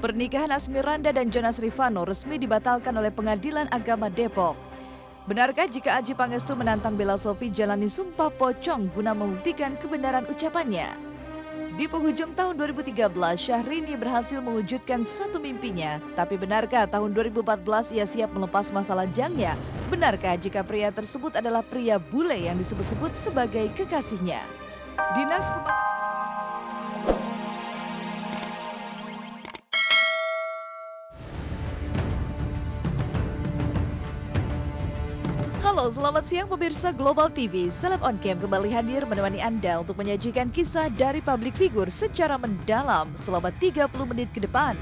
Pernikahan Asmiranda dan Jonas Rivanno resmi dibatalkan oleh Pengadilan Agama Depok. Benarkah jika Adjie Pangestu menantang Bella Sophie jalani sumpah pocong guna membuktikan kebenaran ucapannya? Di penghujung tahun 2013, Syahrini berhasil mewujudkan satu mimpinya. Tapi benarkah tahun 2014 ia siap melepas masa lajangnya? Benarkah jika pria tersebut adalah pria bule yang disebut-sebut sebagai kekasihnya? Dinas Halo, selamat siang pemirsa Global TV. Seleb on Cam kembali hadir menemani Anda untuk menyajikan kisah dari publik figur secara mendalam selama 30 menit ke depan.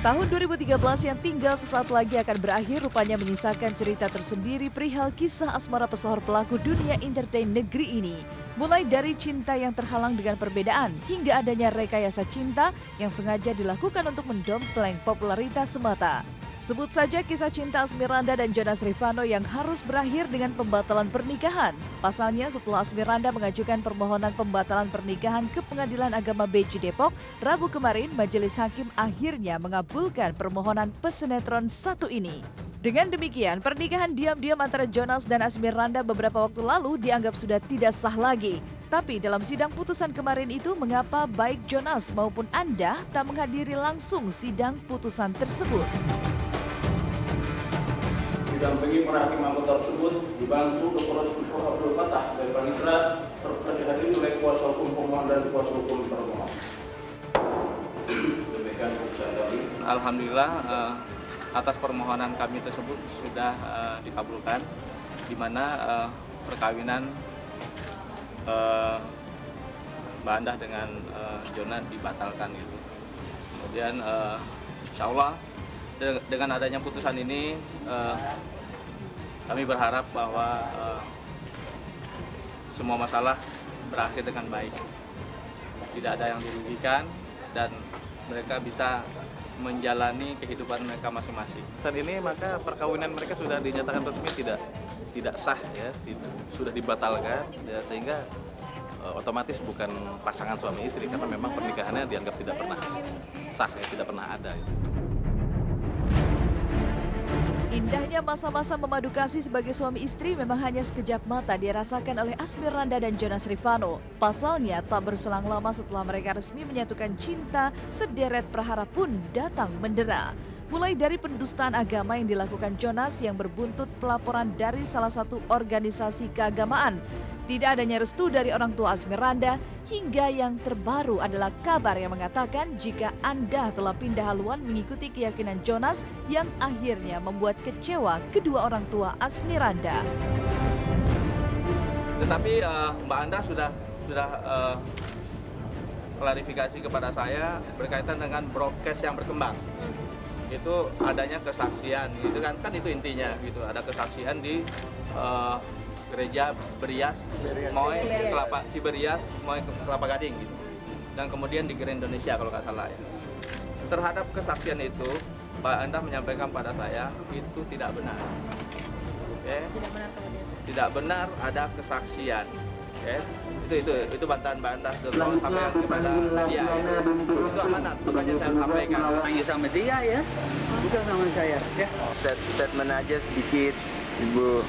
Tahun 2013 yang tinggal sesaat lagi akan berakhir rupanya menyisakan cerita tersendiri perihal kisah asmara pesohor pelaku dunia entertain negeri ini. Mulai dari cinta yang terhalang dengan perbedaan hingga adanya rekayasa cinta yang sengaja dilakukan untuk mendompleng popularitas semata. Sebut saja kisah cinta Asmiranda dan Jonas Rivanno yang harus berakhir dengan pembatalan pernikahan. Pasalnya setelah Asmiranda mengajukan permohonan pembatalan pernikahan ke Pengadilan Agama BJ Depok, Rabu kemarin Majelis Hakim akhirnya mengabulkan permohonan pesinetron satu ini. Dengan demikian, pernikahan diam-diam antara Jonas dan Asmiranda beberapa waktu lalu dianggap sudah tidak sah lagi. Tapi dalam sidang putusan kemarin itu, mengapa baik Jonas maupun Anda tak menghadiri langsung sidang putusan tersebut? Didampingi para hakim anggota tersebut, dibantu Dr. Abdul Fatah dari Panitra, dihadiri oleh kuasa hukum pemohon dan kuasa hukum termohon. Demikian putusan kami. Alhamdulillah atas permohonan kami tersebut sudah dikabulkan, di mana perkawinan Mbak Andah dengan Jonas dibatalkan gitu. Kemudian insya Allah dengan adanya putusan ini kami berharap bahwa semua masalah berakhir dengan baik, tidak ada yang dirugikan dan mereka bisa menjalani kehidupan mereka masing-masing. Dan ini maka perkawinan mereka sudah dinyatakan resmi tidak sah ya, sudah dibatalkan ya, sehingga otomatis bukan pasangan suami istri karena memang pernikahannya dianggap tidak pernah sah ya, tidak pernah ada gitu. Indahnya masa-masa memadu kasih sebagai suami istri memang hanya sekejap mata dirasakan oleh Asmiranda dan Jonas Rivanno. Pasalnya, tak berselang lama setelah mereka resmi menyatukan cinta, sederet prahara pun datang mendera. Mulai dari pendustaan agama yang dilakukan Jonas yang berbuntut pelaporan dari salah satu organisasi keagamaan, tidak adanya restu dari orang tua Asmiranda, hingga yang terbaru adalah kabar yang mengatakan jika Anda telah pindah haluan mengikuti keyakinan Jonas yang akhirnya membuat kecewa kedua orang tua Asmiranda. Tetapi Mbak Andah sudah klarifikasi kepada saya berkaitan dengan broadcast yang berkembang. Itu adanya kesaksian, gitu kan itu intinya gitu. Ada kesaksian di gereja Berias, Moy Kelapa Ciberias, Moy Kelapa Gading gitu. Dan kemudian di Grand Indonesia kalau nggak salah ya. Terhadap kesaksian itu, Mbak Andah menyampaikan pada saya itu tidak benar. Oke. Tidak benar ada kesaksian. Oke. Itu bantahan Mbak Andah tolong sampaikan kepada dia ya. Itu amanat, makanya saya sampaikan. Hanya sama dia ya, bukan sama saya ya. Statement aja sedikit, Ibu.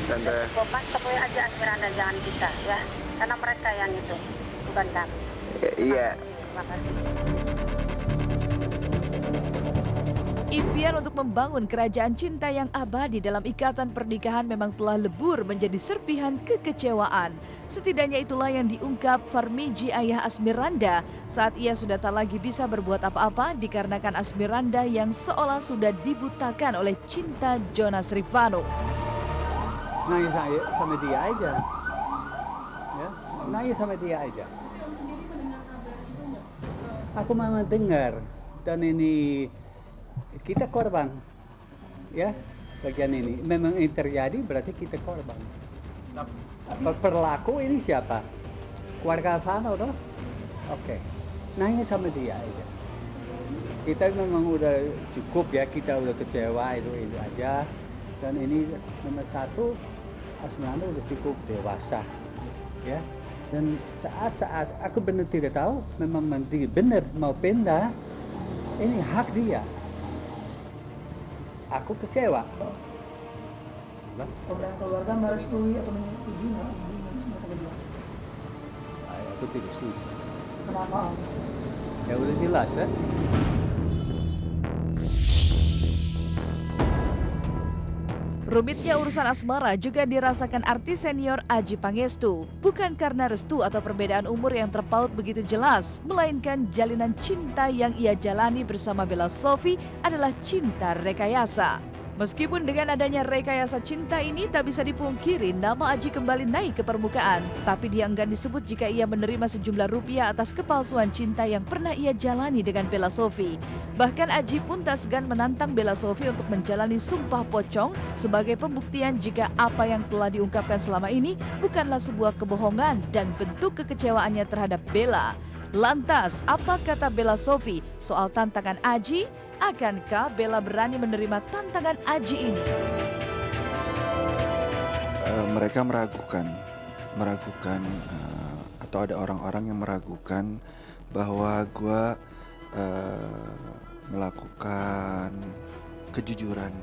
Tante. Bapak temui aja Asmiranda, jangan kita ya, karena mereka yang itu, bukan kami. Iya. Terima kasih. Impian untuk membangun kerajaan cinta yang abadi dalam ikatan pernikahan memang telah lebur menjadi serpihan kekecewaan. Setidaknya itulah yang diungkap Farmiji, ayah Asmiranda, saat ia sudah tak lagi bisa berbuat apa-apa dikarenakan Asmiranda yang seolah sudah dibutakan oleh cinta Jonas Rivanno. Nanya saya sama dia aja, ya, nanya sama dia aja. Aku memang dengar dan ini kita korban, ya, bagian ini memang ini terjadi berarti kita korban. Perlaku ini siapa? Keluarga Alvano toh? Oke, nanya sama dia aja. Kita memang udah cukup ya, kita udah kecewa itu aja. Dan ini nomor satu, Asmiranda udah cukup dewasa, ya. Dan saat-saat aku benar tidak tahu, memang menteri benar mau pindah, ini hak dia. Aku kecewa. Pembelahan keluarga merestui atau menyetujui nggak mereka berdua? Aku tidak setuju. Kenapa? Ya udah jelas ya. Rumitnya urusan asmara juga dirasakan artis senior Adjie Pangestu. Bukan karena restu atau perbedaan umur yang terpaut begitu jelas, melainkan jalinan cinta yang ia jalani bersama Bella Sophie adalah cinta rekayasa. Meskipun dengan adanya rekayasa cinta ini tak bisa dipungkiri nama Adjie kembali naik ke permukaan. Tapi dia enggan disebut jika ia menerima sejumlah rupiah atas kepalsuan cinta yang pernah ia jalani dengan Bella Sophie. Bahkan Adjie pun tak segan menantang Bella Sophie untuk menjalani sumpah pocong sebagai pembuktian jika apa yang telah diungkapkan selama ini bukanlah sebuah kebohongan dan bentuk kekecewaannya terhadap Bella. Lantas, apa kata Bella Sophie soal tantangan Adjie? Akankah Bella berani menerima tantangan Adjie ini? Mereka meragukan atau ada orang-orang yang meragukan bahwa gue melakukan kejujuran.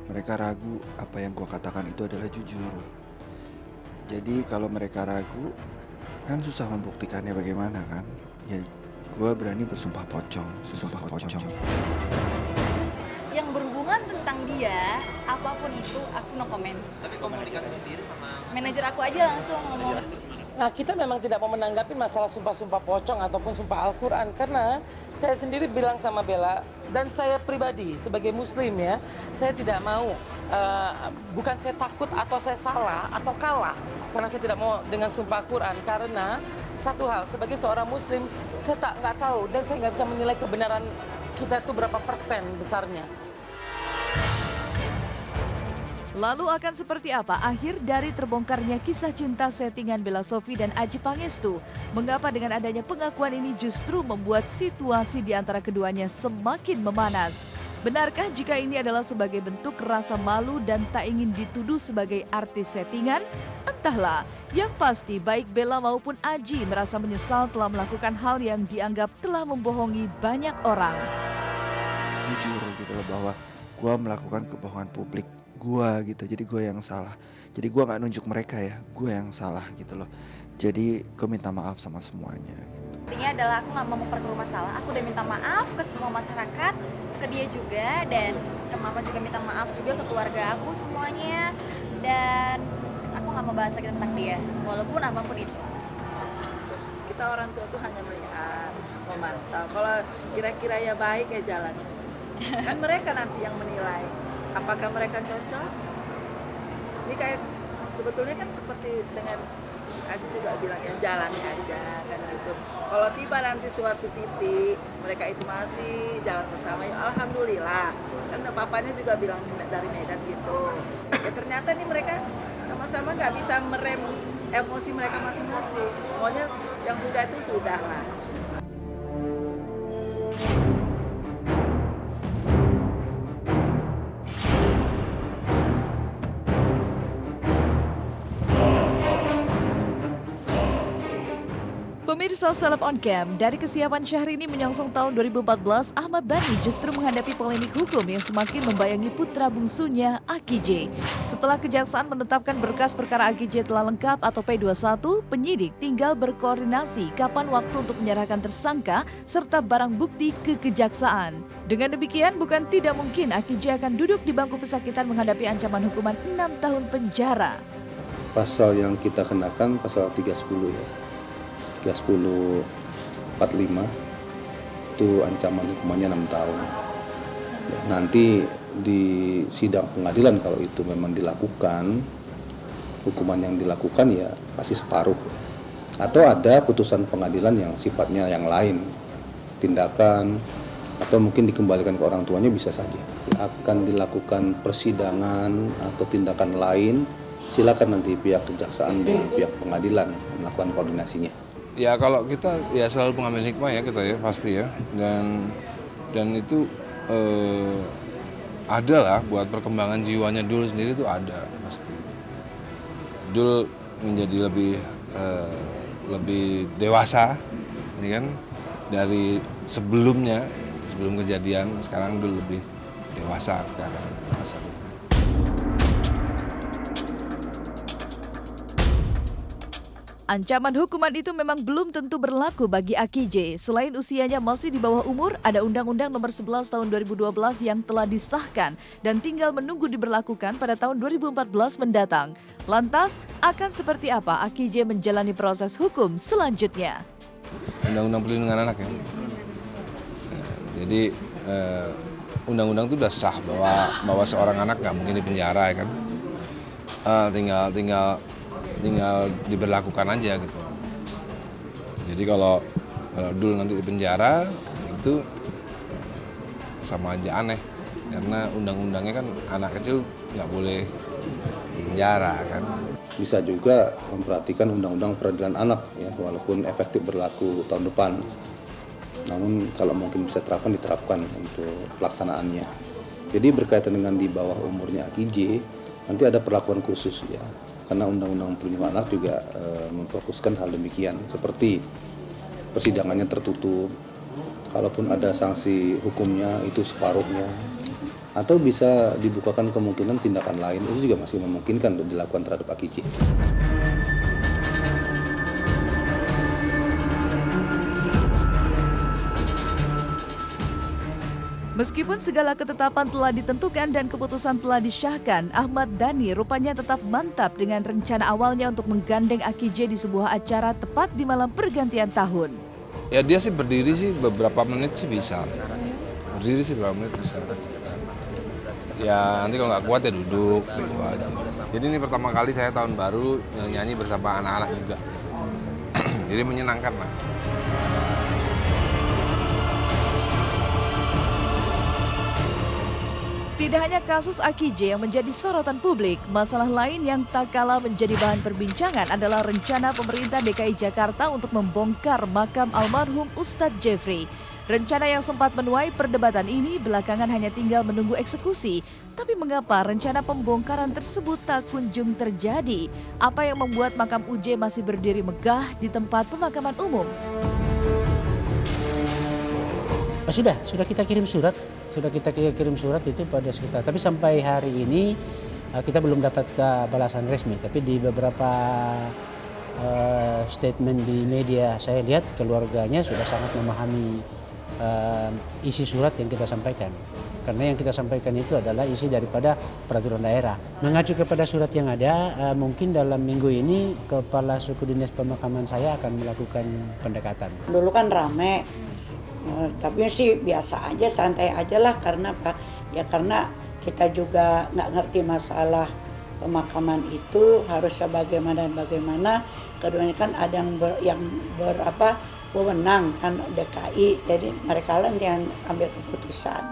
Mereka ragu apa yang gue katakan itu adalah jujur. Jadi kalau mereka ragu, kan susah membuktikannya bagaimana kan? Ya gue berani bersumpah pocong. Yang berhubungan tentang dia, apapun itu aku no comment. Tapi komunikasi sendiri sama Manajer aku aja langsung ngomong. Nah, kita memang tidak mau menanggapi masalah sumpah-sumpah pocong ataupun sumpah Al-Quran karena saya sendiri bilang sama Bella dan saya pribadi sebagai muslim ya, saya tidak mau, bukan saya takut atau saya salah atau kalah karena saya tidak mau dengan sumpah Al-Quran karena satu hal, sebagai seorang muslim saya nggak tahu dan saya nggak bisa menilai kebenaran kita itu berapa persen besarnya. Lalu akan seperti apa akhir dari terbongkarnya kisah cinta settingan Bella Sophie dan Adjie Pangestu? Mengapa dengan adanya pengakuan ini justru membuat situasi di antara keduanya semakin memanas? Benarkah jika ini adalah sebagai bentuk rasa malu dan tak ingin dituduh sebagai artis settingan? Entahlah, yang pasti baik Bella maupun Adjie merasa menyesal telah melakukan hal yang dianggap telah membohongi banyak orang. Jujur gitu loh bahwa gue melakukan kebohongan publik. Gue gitu, jadi gue yang salah. Jadi gue nggak nunjuk mereka ya, gue yang salah gitu loh. Jadi gue minta maaf sama semuanya. Intinya adalah aku nggak mau memperkeruh masalah. Aku udah minta maaf ke semua masyarakat, ke dia juga dan ke mama juga minta maaf juga ke keluarga aku semuanya. Dan aku nggak mau bahas lagi tentang dia, walaupun apapun itu. Kita orang tua tuh hanya melihat, memantau. Kalau kira-kira ya baik ya jalan. Kan mereka nanti yang menilai. Apakah mereka cocok? Ini kayak sebetulnya kan seperti dengan Adjie juga bilang ya jalani aja kan gitu. Kalau tiba nanti suatu titik mereka itu masih jalan bersama ya alhamdulillah. Karena papanya juga bilang dari Medan gitu. Ya ternyata nih mereka sama-sama nggak bisa merem emosi mereka masing-masing. Pokoknya yang sudah itu sudah lah. Pemirsa Seleb on Cam, dari kesiapan Syahrini menyongsong tahun 2014, Ahmad Dhani justru menghadapi polemik hukum yang semakin membayangi putra bungsunya, Aki J. Setelah Kejaksaan menetapkan berkas perkara Aki J telah lengkap atau P21, penyidik tinggal berkoordinasi kapan waktu untuk menyerahkan tersangka serta barang bukti ke Kejaksaan. Dengan demikian, bukan tidak mungkin Aki J akan duduk di bangku pesakitan menghadapi ancaman hukuman 6 tahun penjara. Pasal yang kita kenakan pasal 310 ya. 310-45 itu ancaman hukumannya 6 tahun. Ya, nanti di sidang pengadilan kalau itu memang dilakukan, hukuman yang dilakukan ya pasti separuh. Atau ada putusan pengadilan yang sifatnya yang lain, tindakan atau mungkin dikembalikan ke orang tuanya bisa saja. Akan dilakukan persidangan atau tindakan lain, silakan nanti pihak kejaksaan dengan pihak pengadilan melakukan koordinasinya. Ya kalau kita ya selalu mengambil hikmah ya kita ya pasti ya dan itu ada lah buat perkembangan jiwanya Dul sendiri itu ada pasti. Dul menjadi lebih lebih dewasa, ini kan dari sebelum kejadian sekarang udah lebih dewasa keadaan masa. Ancaman hukuman itu memang belum tentu berlaku bagi Aki J. Selain usianya masih di bawah umur, ada Undang-Undang Nomor 11 Tahun 2012 yang telah disahkan dan tinggal menunggu diberlakukan pada tahun 2014 mendatang. Lantas, akan seperti apa Aki J menjalani proses hukum selanjutnya? Undang-Undang Perlindungan Anak ya. Jadi undang-undang itu sudah sah bahwa seorang anak nggak mungkin dipenjara ya kan. Tinggal diberlakukan aja gitu. Jadi kalau dulu nanti di penjara itu sama aja aneh karena undang-undangnya kan anak kecil nggak boleh di penjara kan. Bisa juga memperhatikan undang-undang peradilan anak ya, walaupun efektif berlaku tahun depan. Namun kalau mungkin bisa diterapkan untuk pelaksanaannya. Jadi berkaitan dengan di bawah umurnya Aki J, nanti ada perlakuan khusus ya. Karena Undang-Undang Perlindungan Anak juga memfokuskan hal demikian, seperti persidangannya tertutup, kalaupun ada sanksi hukumnya itu separuhnya, atau bisa dibukakan kemungkinan tindakan lain, itu juga masih memungkinkan untuk dilakukan terhadap Aki J. Meskipun segala ketetapan telah ditentukan dan keputusan telah disyahkan, Ahmad Dhani rupanya tetap mantap dengan rencana awalnya untuk menggandeng Aki J di sebuah acara tepat di malam pergantian tahun. Ya dia sih berdiri sih beberapa menit sih bisa. Berdiri sih beberapa menit bisa. Ya nanti kalau nggak kuat ya duduk gitu aja. Jadi ini pertama kali saya tahun baru nyanyi bersama anak-anak juga gitu. Jadi menyenangkan lah. Tidak hanya kasus Aki J yang menjadi sorotan publik, masalah lain yang tak kalah menjadi bahan perbincangan adalah rencana pemerintah DKI Jakarta untuk membongkar makam almarhum Ustadz Jeffrey. Rencana yang sempat menuai perdebatan ini belakangan hanya tinggal menunggu eksekusi. Tapi mengapa rencana pembongkaran tersebut tak kunjung terjadi? Apa yang membuat makam UJ masih berdiri megah di tempat pemakaman umum? Sudah kita kirim surat. Sudah kita kirim surat itu pada sekitar. Tapi sampai hari ini kita belum dapat balasan resmi. Tapi di beberapa statement di media saya lihat keluarganya sudah sangat memahami isi surat yang kita sampaikan. Karena yang kita sampaikan itu adalah isi daripada peraturan daerah. Mengacu kepada surat yang ada, mungkin dalam minggu ini Kepala Suku Dinas Pemakaman saya akan melakukan pendekatan. Dulu kan rame. Tapi sih biasa aja, santai aja lah. Karena apa? Ya karena kita juga nggak ngerti masalah pemakaman itu harusnya bagaimana dan bagaimana. Keduanya kan ada yang wewenang kan DKI, jadi mereka lah yang ambil keputusan.